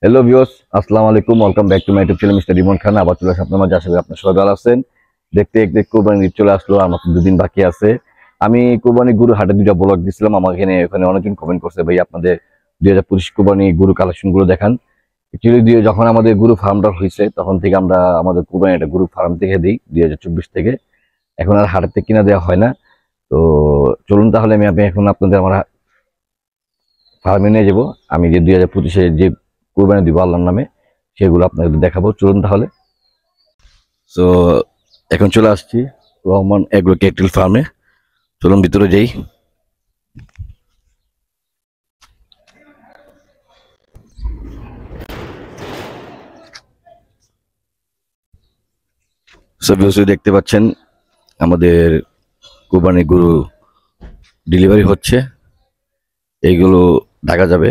Hello viewers, আসসালামু আলাইকুম। Welcome back to my YouTube channel mister Rimon Khan. আবার চলে আসলাম আপনার মাঝে। আশা করি আপনার সবাই ভালো আছেন। দেখতে দেখতে কোরবানি ঈদ চলে আসলো, আর মাত্র 2 দিন বাকি আছে। আমি কোরবানি গরু হাটে 2টা ব্লগ দিছিলাম। আমাকে ওখানে অনেকজন কমেন্ট করছে, ভাই আপনাদের 2025 কোরবানি গরু কালেকশন গুলো দেখান। অ্যাকচুয়ালি যখন আমাদের গরু ফার্মটা হয়েছে তখন থেকে আমরা আমাদের কোরবানিটা গরু ফার্ম থেকে দিই 2024 থেকে। এখন আর হাটের থেকে কিনা দেওয়া হয় না। তো চলুন তাহলে আমি এখন আপনাদের আমার ফার্মে নিয়ে যাবো। আমি যে 2025-এ যে কোরবানি দিব আল্লাহর নামে, সেগুলো আপনাদের দেখাবো। চলুন তাহলে। তো এখন চলে আসছি রহমান এগ্রো ক্যাটেল ফার্মে। চলুন ভিতরে যাই। সব দেখতে পাচ্ছেন আমাদের কোরবানি গরু ডেলিভারি হচ্ছে। এইগুলো ঢাকা যাবে।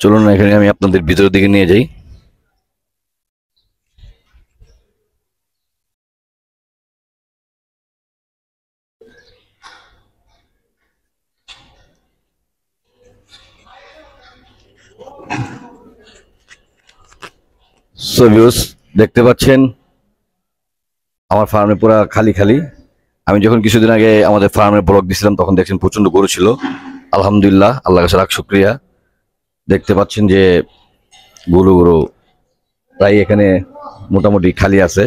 চলুন এখানে আমি আপনাদের ভিতরের দিকে নিয়ে যাই। সো ভিউস দেখতে পাচ্ছেন আমার ফার্মে পুরো খালি খালি। আমি যখন কিছুদিন আগে আমাদের ফার্মের ব্লগ দিছিলাম তখন দেখছেন প্রচন্ড গরু ছিল। আলহামদুলিল্লাহ, আল্লাহ কাছে লাখ শুক্রিয়া। দেখতে পাচ্ছেন যে গরু প্রায় এখানে মোটামুটি খালি আছে।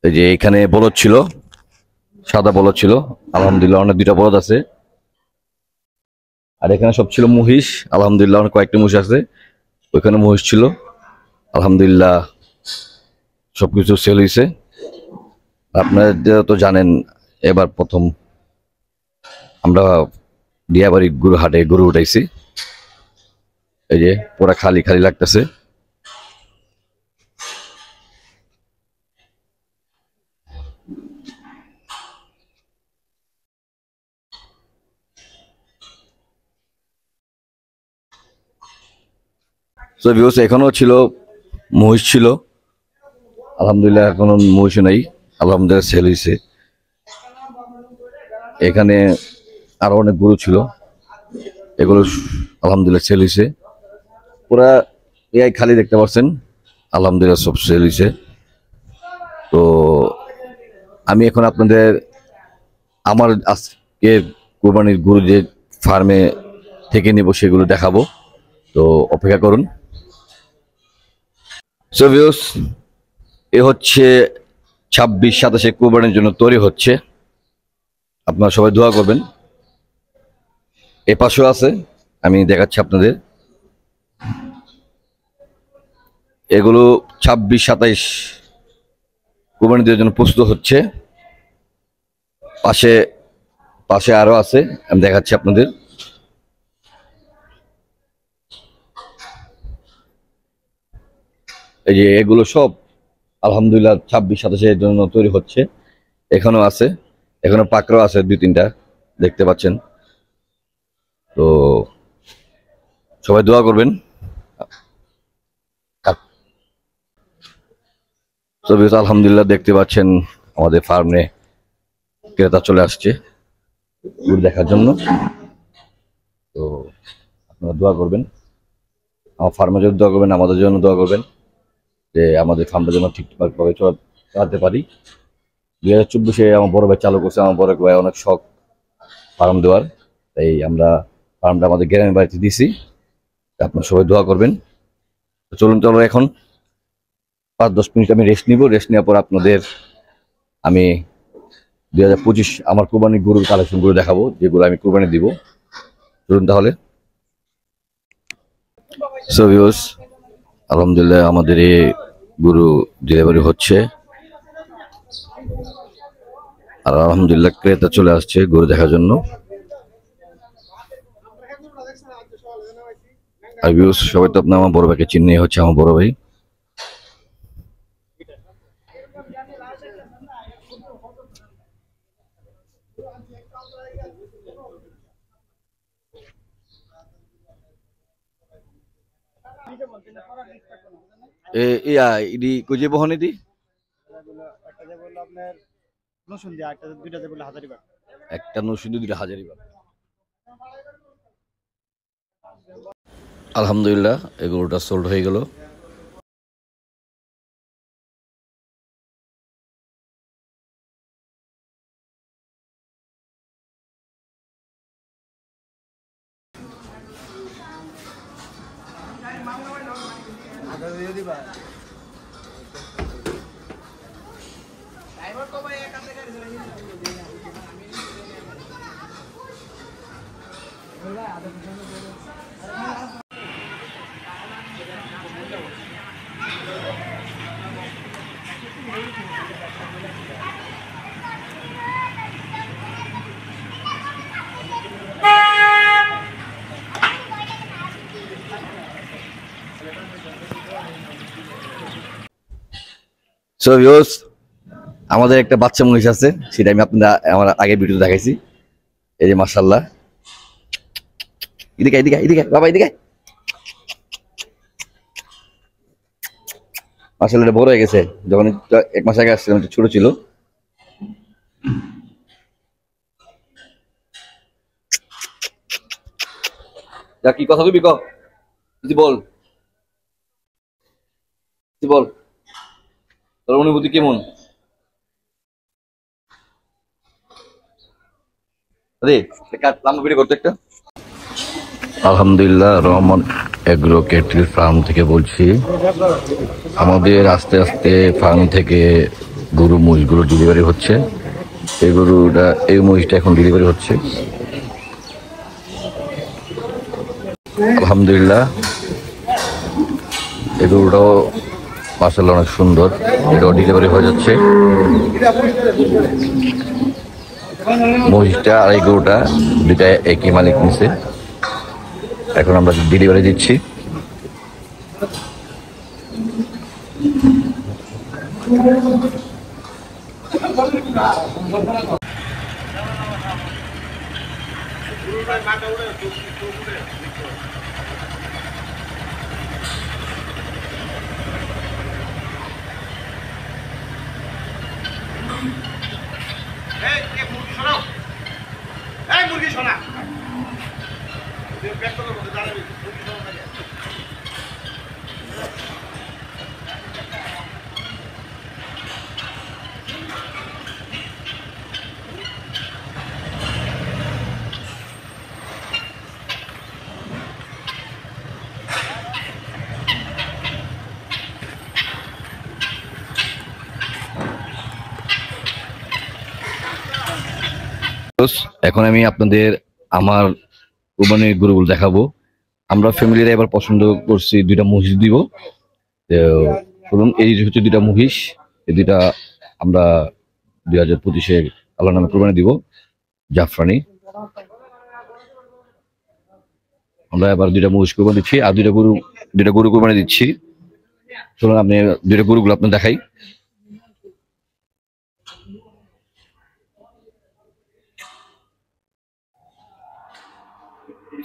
এই যে এখানে বলদ ছিল, সাদা বলদ ছিল। আলহামদুলিল্লাহ অনেক 2টা বলদ আছে। আর এখানে সব ছিল মহিষ। আলহামদুলিল্লাহ অনেক কয়েকটা মহিষ আছে। ওইখানে মহিষ ছিল। আলহামদুলিল্লাহ সবকিছু সেল হয়েছে। আপনারা তো জানেন এবার প্রথম আমরা দিয়াবাড়ি গরু হাটে গরু উঠাইছি। এই যে পুরা খালি খালি লাগতেছে। তো ভিউস এখনো ছিল, মহিষ ছিল। আলহামদুলিল্লাহ এখনো মহিষ নাই। আলহামদুলিল্লাহ সেল হয়েছে। এখানে আরো অনেক গরু ছিল, এগুলো আলহামদুলিল্লাহ সেল হয়েছে। পুরা এআই খালি দেখতে পাচ্ছেন। আলহামদুলিল্লাহ সব সেল হয়েছে। তো আমি এখন আপনাদের আমার আজকে কোরবানির গরু যে ফার্মে থেকে নিব সেগুলো দেখাবো। তো অপেক্ষা করুন। সো ভিউস এ হচ্ছে 26-27 কোরবানির জন্য তৈরি হচ্ছে। আপনারা সবাই দোয়া করবেন। এ পাশেও আছে, আমি দেখাচ্ছি আপনাদের। এগুলো 26-27 কোরবানি দেওয়ার জন্য প্রস্তুত হচ্ছে। পাশে পাশে আরো আছে, আমি দেখাচ্ছি আপনাদের। এই যে এগুলো সব আলহামদুলিল্লাহ 26-27-এর জন্য তৈরি হচ্ছে। এখনো আছে, এখনো পাকড়াও আছে 2-3টা, দেখতে পাচ্ছেন। তো সবাই দোয়া করবেন। তো আলহামদুলিল্লাহ দেখতে পাচ্ছেন আমাদের ফার্মে ক্রেতা চলে আসছে গরু দেখার জন্য। তো আপনারা দোয়া করবেন, আমার ফার্মের জন্য দোয়া করবেন, আমাদের জন্য দোয়া করবেন, যে আমাদের ফার্মটা যেন ঠিকঠাকভাবে চালাতে পারি। 2024-এ আমার বড় ভাই চালু করছে। আমার বড় ভাই অনেক শখ ফার্ম দেওয়ার, তাই আমরা ফার্মটা আমাদের গ্রামের বাড়িতে দিছি। আপনারা সবাই দোয়া করবেন। তো চলুন এখন 5-10 মিনিট আমি রেস্ট নিব। রেস্ট নেওয়ার পর আপনাদের আমি 2025 আমার কোরবানি গরুর কালেকশন গুলো দেখাবো, যেগুলো আমি কোরবানি দিব। চলুন তাহলে। সো ভিউয়ার্স আলহামদুলিল্লাহ আমাদের এই গরু ডেলিভারি হচ্ছে। আর আলহামদুলিল্লাহ ক্রেতা চলে আসছে গরু দেখার জন্য। আর ভিউয়ার্স সবাই তো আপনার আমার বড় ভাইকে চিনে, হচ্ছে আমার বড় ভাই। ইডি কুজি বহন ইডি একটা নসুন্দি দুইটা হাজারিবাগ। আলহামদুলিল্লাহ এই গরুটা সোল্ড হয়ে গেল। সো ভিউয়ার্স, আমাদের একটা বাচ্চা মহিষ আছে, সেটা আমি আপনারা আমার আগে ভিডিওতে দেখাইছি। এই যে মাশাআল্লাহ, এদিকে এদিকে এদিকে বাবা এদিকে, মাশাআল্লাহ এটা বড় হয়ে গেছে। যখন 1 মাস আগে আসছিলাম ছোট ছিল। যা কি কথা বলবি বল, বল তোর অনুভূতি কেমন? আলহামদুলিল্লাহ, রহমান এগ্রো ক্যাটল ফার্ম থেকে বলছি। আমাদের আস্তে আস্তে ফার্ম থেকে গরু মহিষগুলো ডেলিভারি হচ্ছে। এই মহিষটা এখন ডেলিভারি হচ্ছে। আলহামদুলিল্লাহ, এই গরুটাও মাশাআল্লাহ অনেক সুন্দর, এটাও ডেলিভারি হয়ে যাচ্ছে। মহিষটা আর এই গরুটা দুইটা একই মালিক নিছে। এখন আমরা ডেলিভারি দিচ্ছি। মুরগি সোনা এখন আমি আপনাদের আমার কুরবানির গরুগুলো দেখাবো। আমরা ফ্যামিলিরা এবার পছন্দ করছি দুইটা মহিষ দিব। তো শুনুন, এই হচ্ছে দুইটা মহিষ। এই দুইটা আমরা 2025-এ আল্লাহর নামে কুরবানি দিব, জাফরানি। আমরা এবার দুইটা মহিষ কুরবানি দিচ্ছি আর দুইটা গরু কুরবানি দিচ্ছি। চলুন আপনি দুইটা গরুগুলো আপনার দেখাই।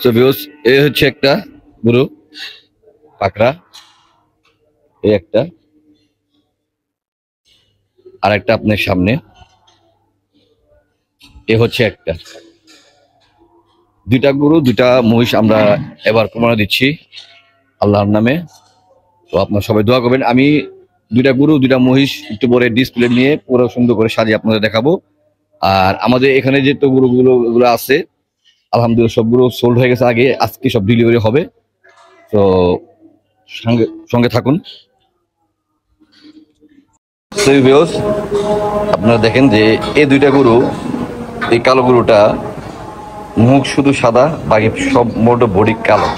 সো ভিউয়ার্স, এই হচ্ছে একটা গরু পাকড়া, এই একটা, আর একটা আপনার সামনে, এ হচ্ছে একটা। দুইটা গরু দুইটা মহিষ আমরা এবার কুরবানি দিচ্ছি আল্লাহর নামে। তো আপনারা সবাই দোয়া করবেন। আমি দুইটা গরু দুইটা মহিষ একটু পরে ডিসপ্লে নিয়ে পুরো সুন্দর করে সাজিয়ে আপনাদের দেখাবো। আর আমাদের এখানে যে তো গরুগুলো আছে আলহামদুলিল্লাহ সবগুলো সোল্ড হয়ে গেছে আগে, আজকে সব ডেলিভারি হবে। তো সঙ্গে থাকুন। আপনারা দেখেন যে এই দুইটা গরু, এই কালো গরুটা মুখ শুধু সাদা, বাকি সব মোট বডি কালো।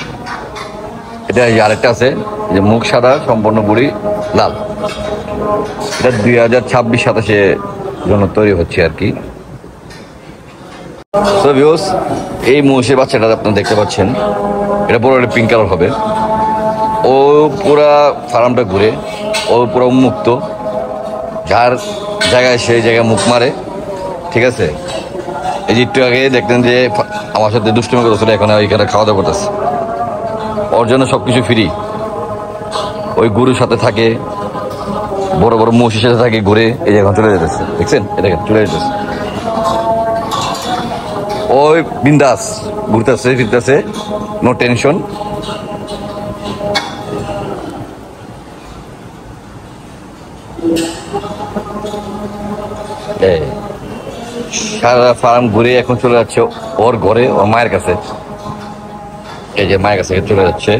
এটা আরেকটা আছে যে মুখ সাদা, সম্পূর্ণ বডি লাল। এটা 2026-27 জন্য তৈরি হচ্ছে আর কি। সো ভিউয়ার্স, এই মহিষের বাচ্চাটা আপনারা দেখতে পাচ্ছেন, এটা বড় একটা পিঙ্ক কালার হবে। ও পুরা ফার্মটা ঘুরে, ও পুরো উন্মুক্ত, যার জায়গায় সেই জায়গায় মুখ মারে, ঠিক আছে। এই যে একটু আগে দেখতেন যে আমার সাথে দুষ্টুমি করতেছিল, এখন এখানে খাওয়া দাওয়া করতেছে। ওর জন্য সবকিছু ফ্রি, ওই গরুর সাথে থাকে, বড় বড় মহিষের সাথে থাকে, ঘুরে এই যে এখন চলে যেতেছে, দেখছেন এটা চলে যেতেছে, ওই বিন্দাস ঘুরতেছে ফিরতেছে, নো টেনশন। সারা ফার্ম ঘুরে এখন চলে যাচ্ছে ওর ঘরে, ওর মায়ের কাছে। এই যে মায়ের কাছে চলে যাচ্ছে।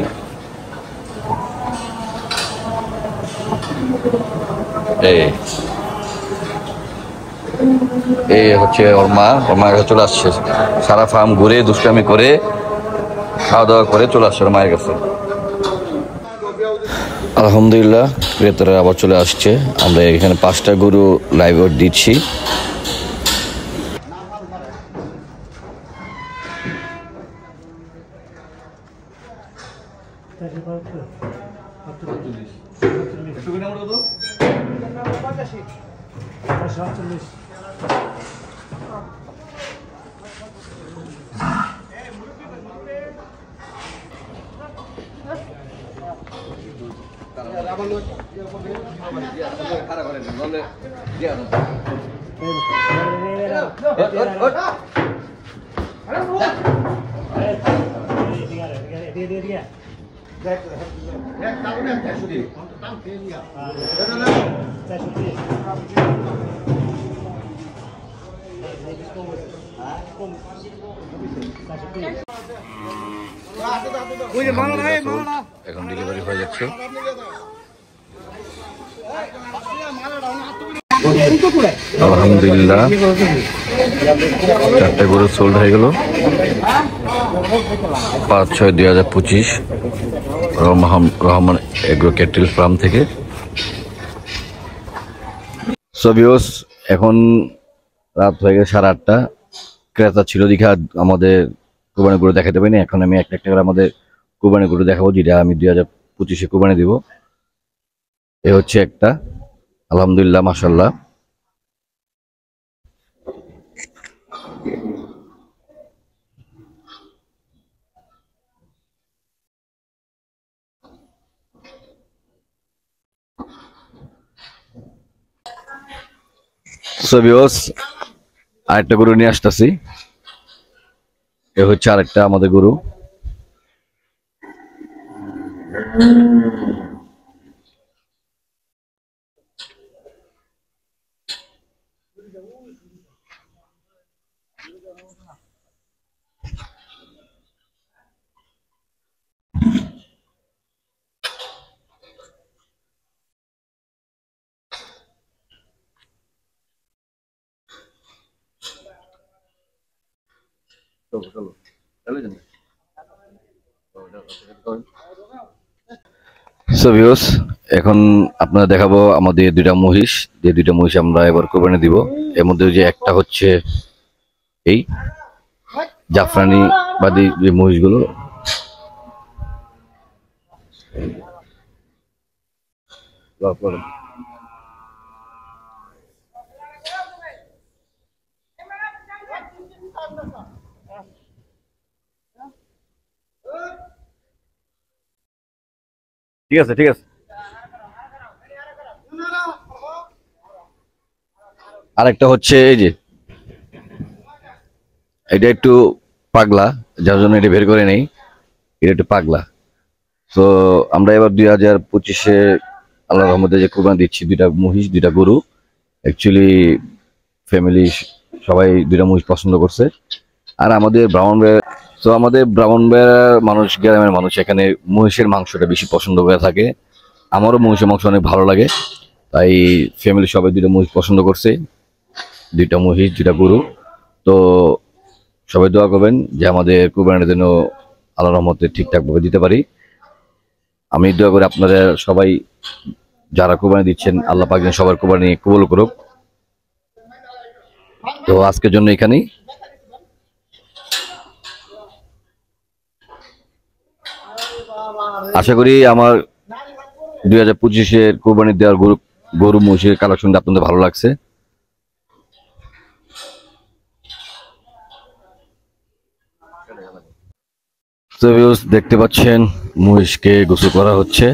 এই হচ্ছে ওর মা, ওর মায়ের কাছে চলে আসছে। সারা ফার্ম ঘুরে দুষ্টামি করে খাওয়া দাওয়া করে চলে আসছে ওর মায়ের কাছে। আলহামদুলিল্লাহ ক্রেতারা আবার চলে আসছে। আমরা এখানে 5টা গরু লাইভ ওয়েট দিচ্ছি। এখন ডেলিভারি হয়ে যাচ্ছে। আলহামদুলিল্লাহ 4টে গরু সোল্ড হয়ে গেল। 5/6/2025 রহমান এগ্রো ক্যাটেল ফার্ম থেকে। সো ভিউয়ার্স, এখন রাত হয়ে গেছে 8:30। ক্রেতা ছিল দেখে আমাদের কোরবানি গরু দেখাতে পারিনি। এখন আমি একটা একটা করে আমাদের কোরবানি গরু দেখাবো, যেটা আমি 2025-এ কোরবানি দিব। এ হচ্ছে একটা, আলহামদুলিল্লাহ মাশাআল্লাহ। সো ভিউয়ার্স, আরেকটা গরু নিয়ে আসতেছি। এ হচ্ছে আরেকটা আমাদের গরু। সো ভিউয়ার্স, এখন আপনারা দেখাবো আমাদের 2টা মহিষ। যে 2টা মহিষ আমরা এবার কোরবানি দিব। এর মধ্যে যে একটা হচ্ছে এই জাফরানি বাদী যে মহিষগুলো, ঠিক আছে ঠিক আছে। আরেকটা হচ্ছে এই যে এটা একটু পাগলা, যার জন্য এটা বের করে নেই। এটা একটু পাগলা। তো আমরা এবার 2025-এ আল্লাহর রহমতে যে কোরবানি দিচ্ছি 2টা মহিষ 2টা গরু। অ্যাকচুয়ালি ফ্যামিলি সবাই 2টা মহিষ পছন্দ করছে। আর আমাদের ব্রাহ্মণবাড়িয়ার মানুষ, গ্রামের মানুষ এখানে মহিষের মাংসটা বেশি পছন্দ করে থাকে। আমারও মহিষের মাংস অনেক ভালো লাগে, তাই ফ্যামিলি সবাই 2টা মহিষ পছন্দ করছে। 2টা মহিষ 2টা গরু। তো সবাই দোয়া করবেন যে আমাদের কোরবানির জন্য আল্লাহর রহমতে ঠিকঠাক ভাবে দিতে পারি। আমি দোয়া করি আপনাদের সবাই যারা কোরবানি দিচ্ছেন, আল্লাহ পাক যেন সবার কোরবানি কবুল করুক। তো আজকের জন্য এখানেই। আশা করি আমার 2025-এর কোরবানি দেওয়ার গরু মহিষের কালেকশনটা আপনাদের ভালো লাগছে। তো ভিউয়ার্স, দেখতে পাচ্ছেন মহিষকে গোসল করা হচ্ছে।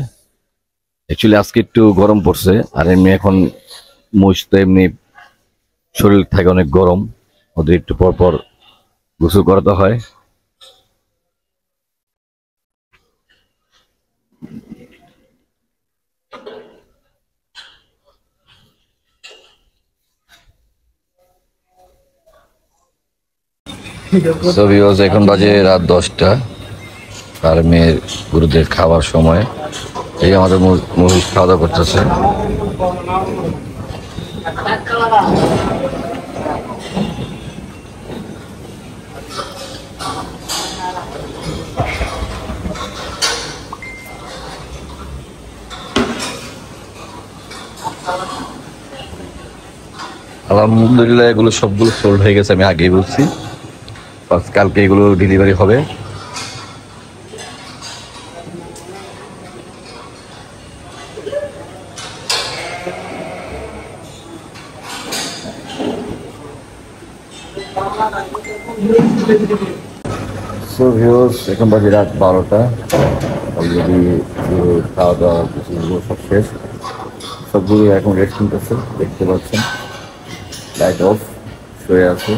অ্যাকচুয়ালি আজকে একটু গরম পড়ছে, আর এমনি এখন মোষ তো এমনি শরীর থাকে অনেক গরম, ওদের একটু পর পর গোসল করাতে হয়। So viewers, এখন বাজে রাত 10টা, আর মেয়ের গুরুদের খাবার সময়। এই আমাদের মহিষ খাওয়া দাওয়া করতেছে। আলহামদুলিল্লাহ এগুলো সবগুলো সোল্ড হয়ে গেছে, আমি আগেই বলছি। কালকে এগুলো ডেলিভারি হবে। সো ভিউয়ার্স, এখন বাজে রাত 12টা। অলরেডি খাওয়া দাওয়া কিছুগুলো সব শেষ, সবগুলো এখন রেস্ট নিতেছে, দেখতে পাচ্ছেন। লাইট অফ, শুয়ে আছে।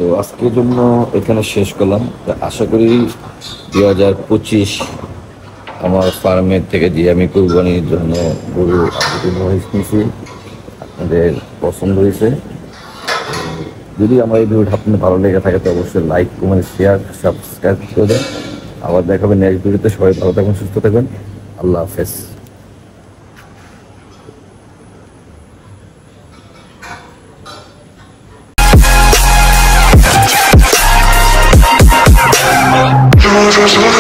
তো আজকের জন্য এখানে শেষ করলাম। আশা করি 2025 আমার ফার্মের থেকে যে আমি কুরবানির জন্য গরু নিয়েছি, আপনাদের পছন্দ হয়েছে। যদি আমার এই ভিডিওটা আপনাদের ভালো লেগে থাকে তো অবশ্যই লাইক, কমেন্ট, শেয়ার, সাবস্ক্রাইব করে দেন। আবার দেখাবেন নেক্সট ভিডিওতে। সবাই ভালো থাকবেন, সুস্থ থাকবেন। আল্লাহ হাফেজ। Just